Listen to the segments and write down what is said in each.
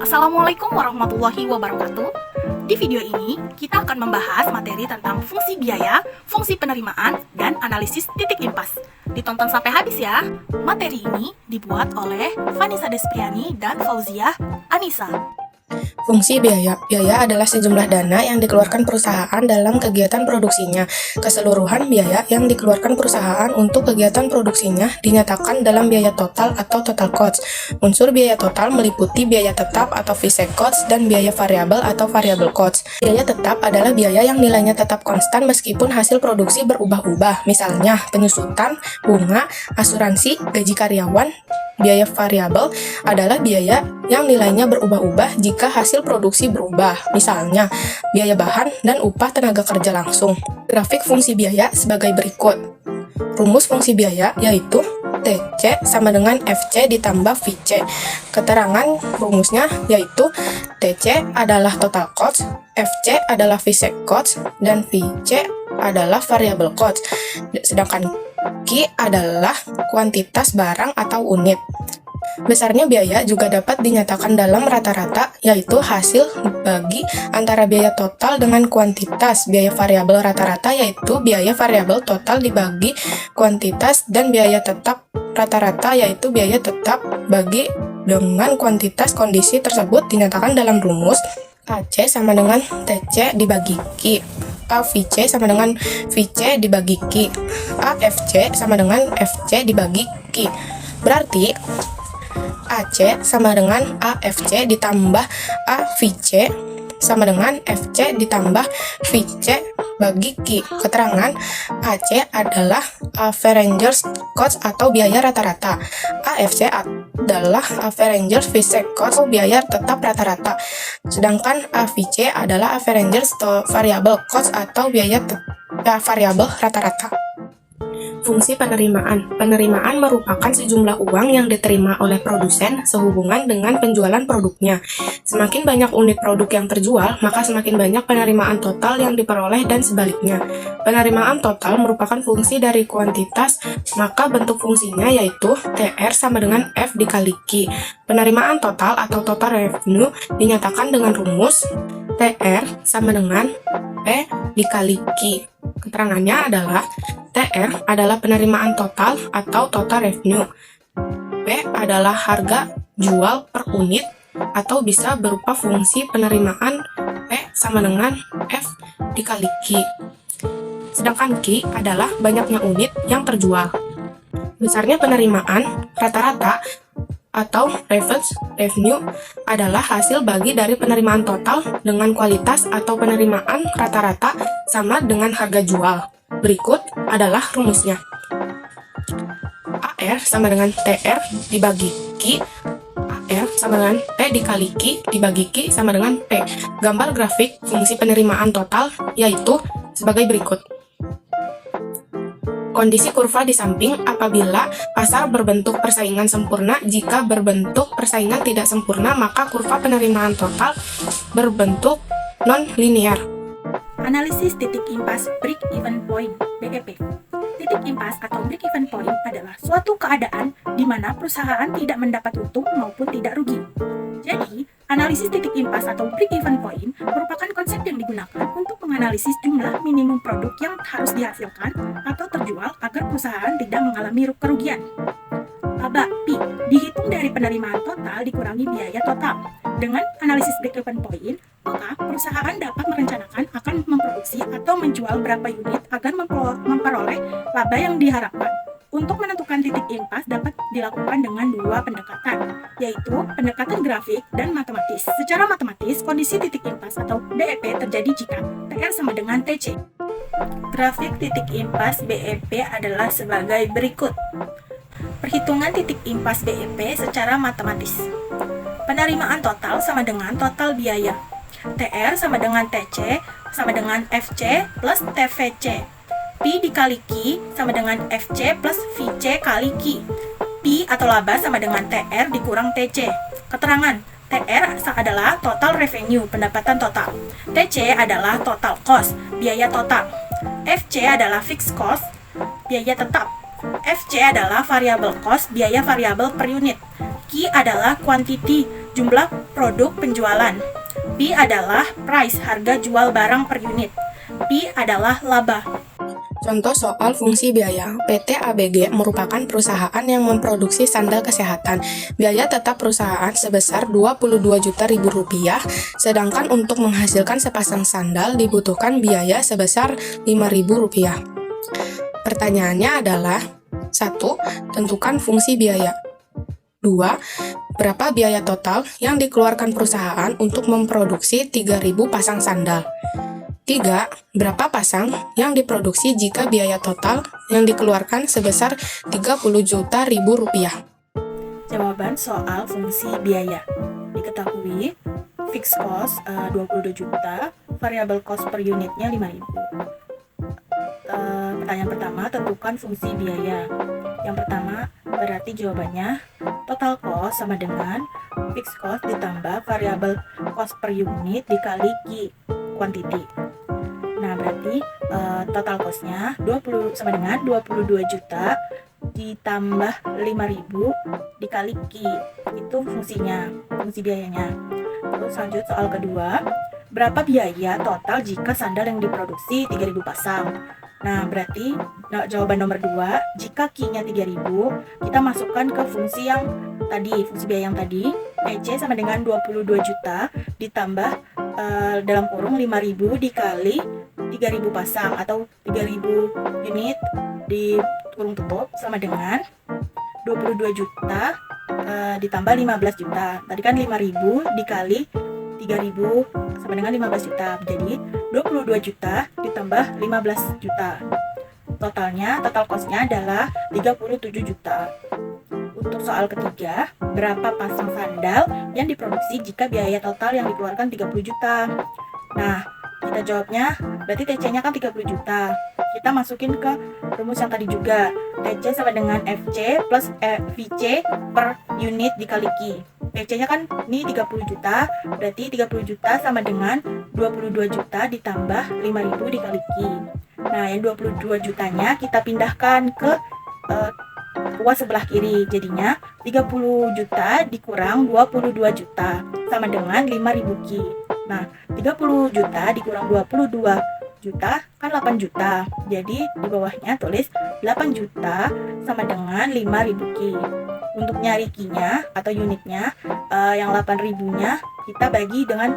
Assalamualaikum warahmatullahi wabarakatuh. Di video ini, kita akan membahas materi tentang fungsi biaya, fungsi penerimaan, dan analisis titik impas. Ditonton sampai habis ya. Materi ini dibuat oleh Vanessa Despriani dan Fauziah Anissa. Fungsi biaya. Biaya adalah sejumlah dana yang dikeluarkan perusahaan dalam kegiatan produksinya. Keseluruhan biaya yang dikeluarkan perusahaan untuk kegiatan produksinya dinyatakan dalam biaya total atau total cost. Unsur biaya total meliputi biaya tetap atau fixed cost dan biaya variabel atau variable cost. Biaya tetap adalah biaya yang nilainya tetap konstan meskipun hasil produksi berubah-ubah. Misalnya, penyusutan, bunga, asuransi, gaji karyawan. Biaya variabel adalah biaya yang nilainya berubah-ubah jika hasil produksi berubah, misalnya biaya bahan dan upah tenaga kerja langsung. Grafik fungsi biaya sebagai berikut. Rumus fungsi biaya yaitu TC sama dengan FC ditambah VC. Keterangan rumusnya yaitu TC adalah total cost, FC adalah fixed cost, dan VC adalah variable cost. Sedangkan Q adalah kuantitas barang atau unit. Besarnya biaya juga dapat dinyatakan dalam rata-rata, yaitu hasil bagi antara biaya total dengan kuantitas. Biaya variabel rata-rata yaitu biaya variabel total dibagi kuantitas, dan biaya tetap rata-rata yaitu biaya tetap bagi dengan kuantitas. Kondisi tersebut dinyatakan dalam rumus AC sama dengan TC dibagi Q. AVC sama dengan VC dibagi Q. AFC sama dengan FC dibagi Q. Berarti AC sama dengan AFC ditambah AVC sama dengan FC ditambah VC bagi Q. Keterangan AC adalah average cost atau biaya rata-rata. AFC adalah average fixed cost atau biaya tetap rata-rata. Sedangkan AVC adalah average variable cost atau biaya variabel rata-rata. Fungsi penerimaan. Penerimaan merupakan sejumlah uang yang diterima oleh produsen sehubungan dengan penjualan produknya. Semakin banyak unit produk yang terjual, maka semakin banyak penerimaan total yang diperoleh dan sebaliknya. Penerimaan total merupakan fungsi dari kuantitas, maka bentuk fungsinya yaitu TR sama dengan F dikali Q. Penerimaan total atau total revenue dinyatakan dengan rumus TR sama dengan P dikali Q. Keterangannya adalah TR adalah penerimaan total atau total revenue. P adalah harga jual per unit atau bisa berupa fungsi penerimaan P sama dengan F dikali Q. Sedangkan Q adalah banyaknya unit yang terjual. Besarnya penerimaan rata-rata atau revenue adalah hasil bagi dari penerimaan total dengan kualitas atau penerimaan rata-rata sama dengan harga jual. Berikut adalah rumusnya. AR sama dengan TR dibagi Q. AR sama dengan P dikali Q dibagi Q sama dengan P. Gambar grafik fungsi penerimaan total yaitu sebagai berikut. Kondisi kurva di samping apabila pasar berbentuk persaingan sempurna. Jika berbentuk persaingan tidak sempurna, maka kurva penerimaan total berbentuk non-linear. Analisis titik impas break-even point (BEP). Titik impas atau break-even point adalah suatu keadaan di mana perusahaan tidak mendapat untung maupun tidak rugi. Jadi, analisis titik impas atau break-even point merupakan konsep yang digunakan untuk menganalisis jumlah minimum produk yang harus dihasilkan atau terjual agar perusahaan tidak mengalami kerugian. Laba P dihitung dari penerimaan total dikurangi biaya total. Dengan analisis break-even point, maka perusahaan dapat merencanakan akan memproduksi atau menjual berapa unit agar memperoleh laba yang diharapkan. Untuk menentukan titik impas dapat dilakukan dengan dua pendekatan, yaitu pendekatan grafik dan matematis. Secara matematis, kondisi titik impas atau BEP terjadi jika TR sama dengan TC. Grafik titik impas BEP adalah sebagai berikut. Perhitungan titik impas BEP secara matematis. Penerimaan total sama dengan total biaya. TR sama dengan TC sama dengan FC plus TVC. P dikali Q sama dengan FC plus VC kali Q. P atau laba sama dengan TR dikurang TC. Keterangan, TR adalah total revenue, pendapatan total. TC adalah total cost, biaya total. FC adalah fixed cost, biaya tetap. FC adalah variable cost, biaya variabel per unit. Q adalah quantity, jumlah produk penjualan. P adalah price, harga jual barang per unit. P adalah laba. Contoh soal fungsi biaya. PT ABG merupakan perusahaan yang memproduksi sandal kesehatan. Biaya tetap perusahaan sebesar Rp22.000.000, sedangkan untuk menghasilkan sepasang sandal dibutuhkan biaya sebesar Rp5.000. Pertanyaannya adalah: 1. Tentukan fungsi biaya. 2. Berapa biaya total yang dikeluarkan perusahaan untuk memproduksi 3.000 pasang sandal? 3. Berapa pasang yang diproduksi jika biaya total yang dikeluarkan sebesar Rp30 juta? Jawaban soal fungsi biaya. Diketahui fixed cost 22 juta, variable cost per unitnya 5.000. Pertanyaan pertama, tentukan fungsi biaya. Yang pertama, berarti jawabannya total cost sama dengan fixed cost ditambah variable cost per unit dikali Q quantity. Nah, berarti total cost-nya sama dengan 22 juta ditambah 5.000 dikali Q. Itu fungsinya, fungsi biayanya. Terus lanjut soal kedua. Berapa biaya total jika sandal yang diproduksi 3.000 pasang? Nah, berarti jawaban nomor 2, jika Q-nya 3.000, kita masukkan ke fungsi yang tadi, fungsi biaya yang tadi. PC sama dengan 22 juta ditambah dalam kurung 5.000 dikali 3.000 pasang atau 3.000 unit di kurung tutup sama dengan 22 juta ditambah 15 juta. Tadi kan 5.000 dikali 3.000 sama dengan 15 juta. Jadi 22 juta ditambah 15 juta. Total cost-nya adalah 37 juta. Untuk soal ketiga, berapa pasang sandal yang diproduksi jika biaya total yang dikeluarkan 30 juta? Nah, kita jawabnya, berarti TC-nya kan 30 juta. Kita masukin ke rumus yang tadi juga. TC sama dengan FC plus VC per unit dikali Q. TC-nya kan ini 30 juta, berarti 30 juta sama dengan 22 juta ditambah 5.000 dikali Q. Nah, yang 22 jutanya kita pindahkan ke kuas sebelah kiri. Jadinya 30 juta dikurang 22 juta sama dengan 5.000 Q. Nah, 30 juta dikurang 22 juta kan 8 juta. Jadi di bawahnya tulis 8 juta sama dengan 5.000 Q. Untuk nyari Q-nya atau unitnya, yang 8.000-nya kita bagi dengan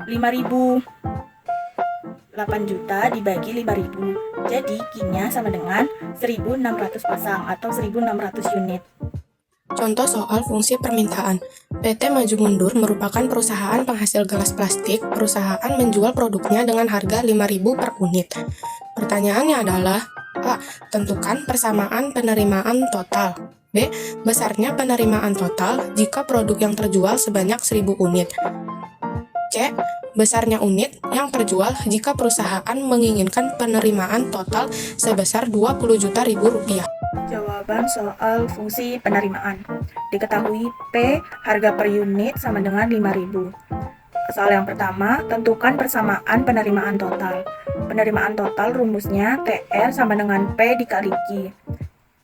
5.000. 8 juta dibagi 5.000. Jadi Q-nya sama dengan 1.600 pasang atau 1.600 unit. Contoh soal fungsi permintaan. PT Maju Mundur merupakan perusahaan penghasil gelas plastik. Perusahaan menjual produknya dengan harga 5.000 per unit. Pertanyaannya adalah: A. Tentukan persamaan penerimaan total. B. Besarnya penerimaan total jika produk yang terjual sebanyak 1.000 unit. C. Besarnya unit yang terjual jika perusahaan menginginkan penerimaan total sebesar Rp20 juta. Jawaban soal fungsi penerimaan. Diketahui P, harga per unit sama dengan 5.000. Soal yang pertama, tentukan persamaan penerimaan total. Penerimaan total rumusnya TR sama dengan P dikali Q.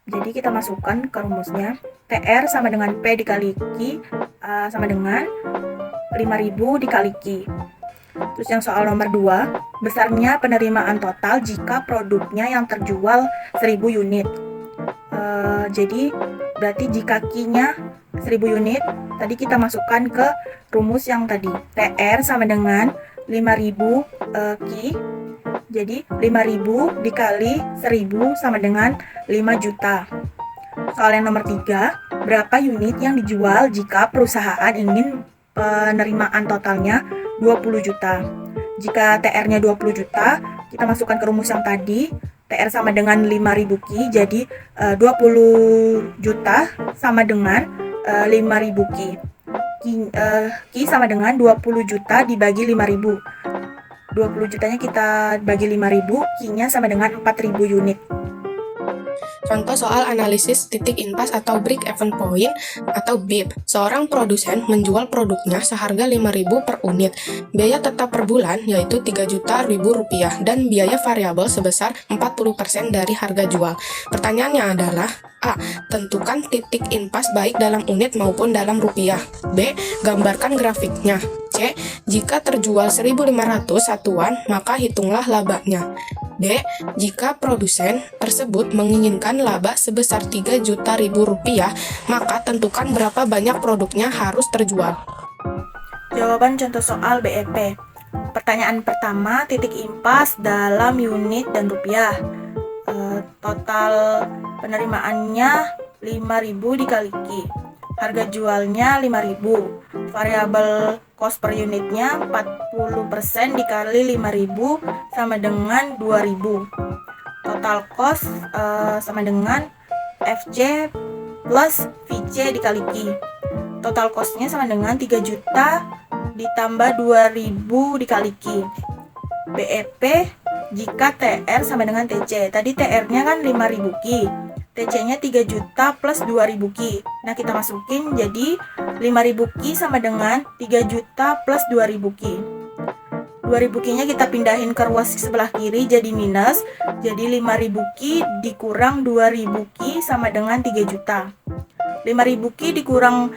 Jadi kita masukkan ke rumusnya. TR sama dengan P dikali Q sama dengan 5.000 dikali Q. Terus yang soal nomor 2, besarnya penerimaan total jika produknya yang terjual 1.000 unit. Jadi berarti jika Q-nya 1.000 unit, tadi kita masukkan ke rumus yang tadi. TR sama dengan 5.000 Q. Jadi 5.000 dikali 1.000 sama dengan 5 juta. Soal yang nomor 3, berapa unit yang dijual jika perusahaan ingin penerimaan totalnya 20 juta. Jika TR-nya 20 juta, kita masukkan ke rumus yang tadi. TR sama dengan 5.000 Q, jadi 20 juta sama dengan 5.000 Q. Q sama dengan 20 juta dibagi 5.000. 20 jutanya kita bagi 5.000, Q-nya sama dengan 4.000 unit. Contoh soal analisis titik impas atau break even point atau BIP. Seorang produsen menjual produknya seharga 5.000 per unit. Biaya tetap per bulan yaitu 3 juta rupiah dan biaya variabel sebesar 40% dari harga jual. Pertanyaannya adalah A. Tentukan titik impas baik dalam unit maupun dalam rupiah. B. Gambarkan grafiknya. C. Jika terjual 1.500 satuan, maka hitunglah labanya. D. Jika produsen tersebut menginginkan laba sebesar 3 juta rupiah, maka tentukan berapa banyak produknya harus terjual. Jawaban contoh soal BEP. Pertanyaan pertama, titik impas dalam unit dan rupiah. Total penerimaannya 5.000 dikali Q. Harga jualnya 5.000. Variabel cost per unitnya 40% dikali 5.000 sama dengan 2.000. Total cost sama dengan FC plus VC dikali Q. Total costnya sama dengan 3 juta ditambah 2.000 dikali Q. BEP jika TR sama dengan TC. Tadi TR-nya kan 5.000 Q. TC-nya 3 juta plus 2.000 Q. Nah, kita masukin jadi 5.000 Q sama dengan 3 juta plus 2.000 Q. 2.000 Q-nya kita pindahin ke ruas sebelah kiri jadi minus. Jadi 5.000 Q dikurang 2.000 Q sama dengan 3 juta. 5.000 Q dikurang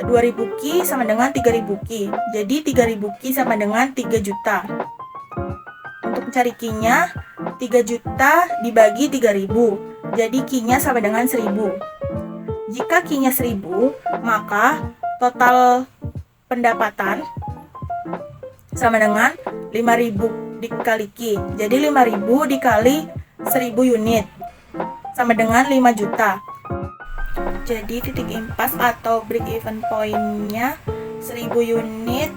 2.000 Q sama dengan 3.000 Q. Jadi 3.000 Q sama dengan 3 juta. Untuk mencari Q-nya, 3 juta dibagi 3.000. Jadi Q-nya sama dengan 1.000. Jika Q-nya 1.000, maka total pendapatan sama dengan 5.000 dikali Q. Jadi 5.000 dikali 1.000 unit sama dengan 5 juta. Jadi titik impas atau break even point-nya 1.000 unit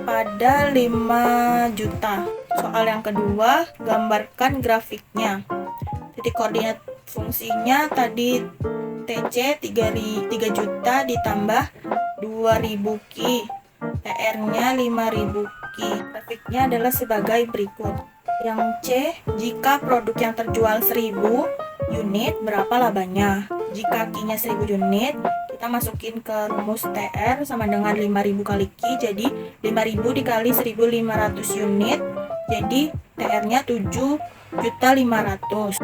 pada 5 juta. Soal yang kedua, gambarkan grafiknya. Titik koordinat fungsinya tadi TC 3 juta ditambah 2.000 Q. TR-nya 5.000 Q. Grafiknya adalah sebagai berikut. Yang C, jika produk yang terjual 1.000 unit, berapa labanya? Jika Q-nya 1.000 unit, kita masukin ke rumus TR sama dengan 5.000 kali Q, jadi 5.000 dikali 1.500 unit, jadi TR-nya 7.500.000.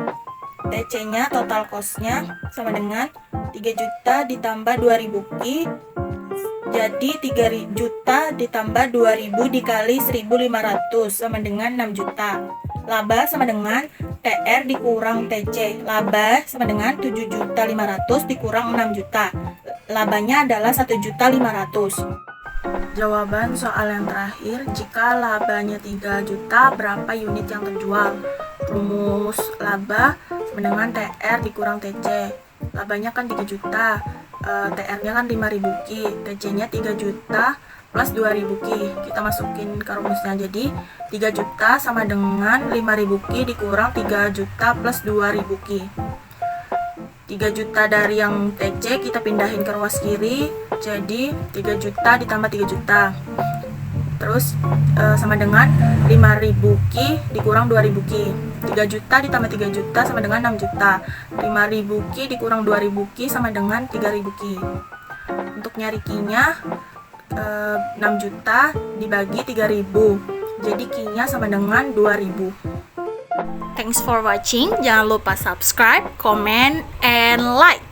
TC-nya total cost-nya sama dengan 3 juta ditambah 2.000 Q, jadi 3 juta ditambah 2.000 dikali 1.500 sama dengan 6 juta. Laba sama dengan TR dikurang TC. Laba sama dengan 7.500.000 dikurang 6 juta. Labanya adalah 1.500.000. Jawaban soal yang terakhir, jika labanya 3 juta, berapa unit yang terjual? Rumus laba sama dengan TR dikurang TC. Labanya kan 3 juta, TR-nya kan 5.000 Q, TC-nya 3 juta plus 2.000 Q. Kita masukin ke rumusnya, jadi 3 juta sama dengan 5.000 Q dikurang 3 juta plus 2.000 Q. 3 juta dari yang TC kita pindahin ke ruas kiri, jadi 3 juta ditambah 3 juta. Terus sama dengan 5.000 Q dikurang 2.000 Q. 3 juta ditambah 3 juta sama dengan 6 juta. 5.000 Q dikurang 2.000 Q sama dengan 3.000 Q. Untuk nyari Q-nya 6 juta dibagi 3.000. Jadi Q-nya sama dengan 2.000. Thanks for watching. Jangan lupa subscribe, comment, and like.